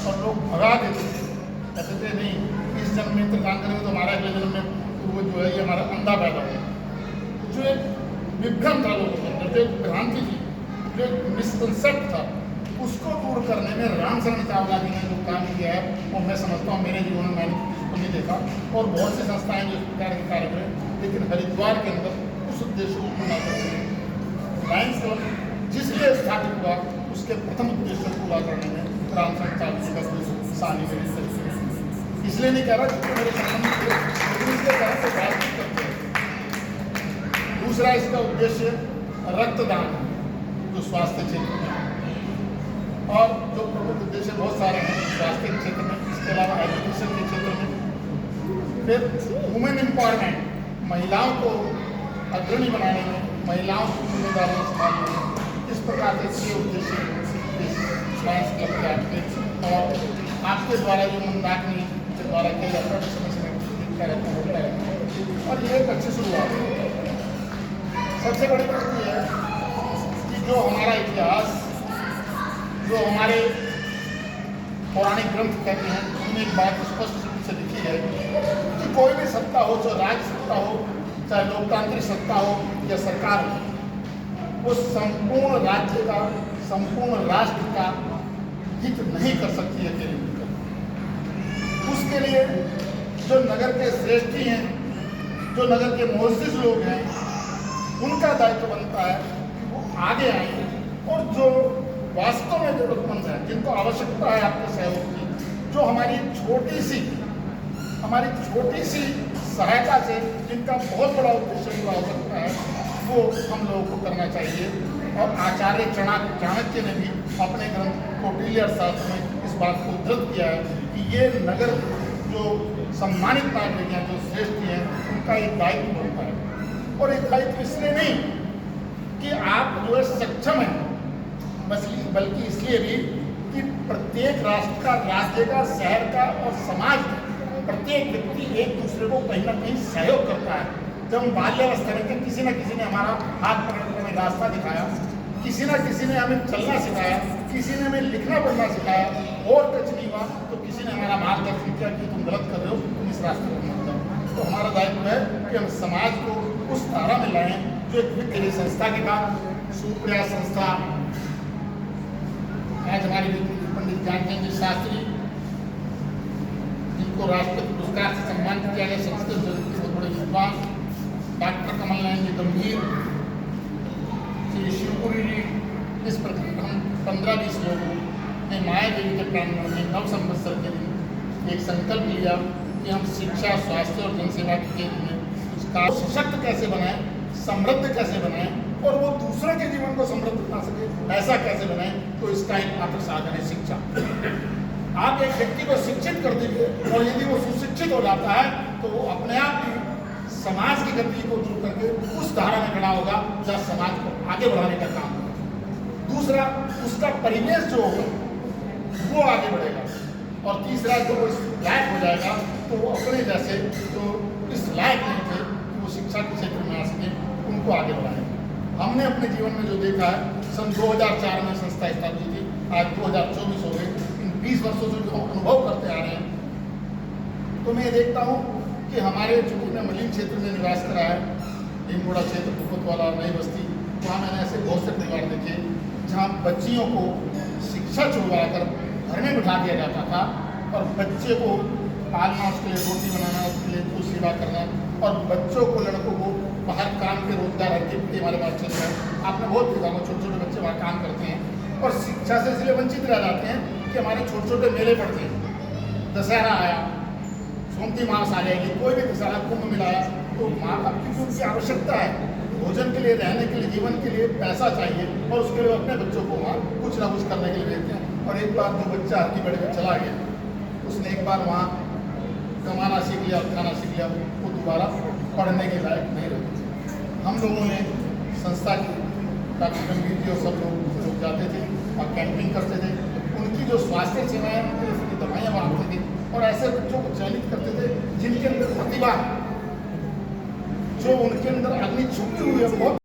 और लोग भगा देते थे, कहते थे नहीं इस जन्म में इंतजाम करेंगे तो हमारा अगले जन्म में वो जो है ये हमारा अंधा पैदा होगा। जो एक विभ्रम था लोगों के अंदर, जो एक भ्रांति थी, जो एक मिसकंसेप्ट था, उसको दूर करने में रामचरण चावला जी ने जो काम किया है वो मैं समझता हूँ मेरे जीवन में मैंने किसी को नहीं देखा और बहुत सी संस्थाएं जो इस प्रकार के कार्य करें, लेकिन हरिद्वार के अंदर उस उद्देश्य को पूरा करते हैं। लायंस क्लब जिसलिए स्थापित हुआ उसके प्रथम उद्देश्य को पूरा करने में रामचरण चावला जी का शानी मेरी इसलिए नहीं कह रहा क्योंकि मेरे संबंध थे, लेकिन इसलिए कह रहा बातचीत करते हैं। दूसरा इसका उद्देश्य रक्तदान जो स्वास्थ्य क्षेत्र में, और जो प्रमुख उद्देश्य बहुत सारे हैं स्वास्थ्य के क्षेत्र में, इसके अलावा एजुकेशन के क्षेत्र में। फिर वुमेन एम्पावरमेंट, महिलाओं को अग्रणी बनाने में, महिलाओं की जिम्मेदारियाँ संभालने में, इस प्रकार के छह उद्देश्य लायंस क्लब के आते और आपके द्वारा जो मंदाकिनी के द्वारा किया जाता है समय समय होता है और ये एक अच्छी शुरुआत है। सबसे बड़ी बात यह है कि जो हमारा इतिहास, जो हमारे पौराणिक ग्रंथ कहते हैं, उनमें एक बात स्पष्ट रूप से लिखी है कि कोई भी सत्ता हो, चाहे राज्य सत्ता हो, चाहे लोकतांत्रिक सत्ता हो या सरकार हो, वो संपूर्ण राज्य का, संपूर्ण राष्ट्र का हित नहीं कर सकती अकेले मिलकर। उसके लिए जो नगर के श्रेष्ठी हैं, जो नगर के मोअज़्ज़िज़ लोग हैं, उनका दायित्व बनता है कि वो आगे आएँ और जो वास्तव में जरूरतमंद है, जिनको आवश्यकता है आपके सहयोग की, जो हमारी छोटी सी सहायता से जिनका बहुत बड़ा उद्देश्य पूरा हो सकता है, वो हम लोगों को करना चाहिए। और आचार्य चाणक्य ने भी अपने ग्रंथ कौटिल्य अर्थशास्त्र में इस बात को उद्धृत किया है कि ये नगर जो सम्मानित नागरिक हैं, जो श्रेष्ठ हैं, उनका एक दायित्व बनता है। और एक दायित्व इसलिए नहीं कि आप जो है सक्षम हैं, बल्कि इसलिए भी कि प्रत्येक राष्ट्र का, राज्य का, शहर का और समाज का प्रत्येक व्यक्ति एक दूसरे को कहीं ना कहीं सहयोग करता है। जब हम बाल्यावस्था में थे, किसी न किसी ने हमारा हाथ पकड़कर हमें रास्ता दिखाया, किसी न किसी ने हमें चलना सिखाया, किसी ने हमें लिखना पढ़ना सिखाया, और कुछ नहीं हुआ तो किसी ने हमारा मार्गदर्शन किया कि तुम गलत कर रहे हो, तुम इस रास्ते पर मत जाओ। तो हमारा दायित्व है कि हम समाज को उस धारा में लाएँ जो एक वित्तीय संस्था के बाद सुप्रयास संस्था, आज हमारे पंडित ज्ञानचंद शास्त्री जिनको राष्ट्रपति पुरस्कार से सम्मानित किया गया, संस्कृत जगत के बहुत बड़े विद्वान, डॉक्टर कमल नयन जी गंभीर, श्री शिवपुरी जी, इस प्रकार हम 15-20 लोगों ने माया देवी के प्रांगण में नव संवत्सर के दिन एक संकल्प लिया कि हम शिक्षा, स्वास्थ्य और जनसेवा के क्षेत्र में उसका सशक्त कैसे बनाएं, समृद्ध कैसे बनाएं और वो दूसरों के जीवन को समृद्ध बना सके, ऐसा कैसे बनाएं। तो इसका एक मात्र साधन है शिक्षा। आप एक व्यक्ति को शिक्षित कर दीजिए और यदि वो सुशिक्षित हो जाता है तो वो अपने आप ही समाज की गति को दूर करके उस धारा में खड़ा होगा जहाँ समाज को आगे बढ़ाने का काम होगा। दूसरा, उसका परिवेश जो होगा वो आगे बढ़ेगा। और तीसरा, जब वो इस लायक हो जाएगा तो वो अपने जैसे जो इस लायक नहीं थे वो शिक्षा के क्षेत्र में आ सके, उनको आगे बढ़ाएंगे। हमने अपने जीवन में जो देखा है, सन 2004 में संस्था स्थापित थी, आज 2024 हो गए। इन 20 वर्षों से जो हम अनुभव करते आ रहे हैं, तो मैं देखता हूँ कि हमारे चूँकि मैं मलिन क्षेत्र में निवास करा है, भीमगोड़ा क्षेत्र, भूपतवाला, नई बस्ती, वहाँ मैंने ऐसे बहुत से परिवार देखे जहाँ बच्चियों को शिक्षा छुड़वाकर घर में बिठा दिया जाता था और बच्चे को पालना, उसके लिए रोटी बनाना, उसके लिए कुछ सेवा करना, और बच्चों को, लड़कों को बाहर काम के रोजगार एक्टिविटी हमारे पास चल रहा है। आपने बहुत देखा होगा, छोटे छोटे बच्चे वहाँ काम करते हैं और शिक्षा से इसलिए वंचित रह जाते हैं कि हमारे छोटे छोटे मेले पड़ते हैं। दशहरा आया, सोमती मास आ जाएगी, कोई भी दशहरा, कुंभ मिलाया, तो माँ बाप की उनकी आवश्यकता है भोजन के लिए, रहने के लिए, जीवन के लिए पैसा चाहिए और उसके लिए अपने बच्चों को वहाँ कुछ ना कुछ करने के लिए भेजते हैं। और एक बार जो बच्चा आगे बढ़ के चला गया, उसने एक बार वहाँ कमाना सीख लिया, खाना सीख लिया, वो दोबारा पढ़ने के लायक नहीं रहते। हम लोगों ने संस्था की डॉक्टर गंभीर जी और सब लोग जाते थे और कैंपिंग करते थे। उनकी जो स्वास्थ्य सेवाएं, उनकी दवाइयाँ बांटते थे और ऐसे बच्चों को चयनित करते थे जिनके अंदर प्रतिभा, जो उनके अंदर अग्नि छुपी हुई है, बहुत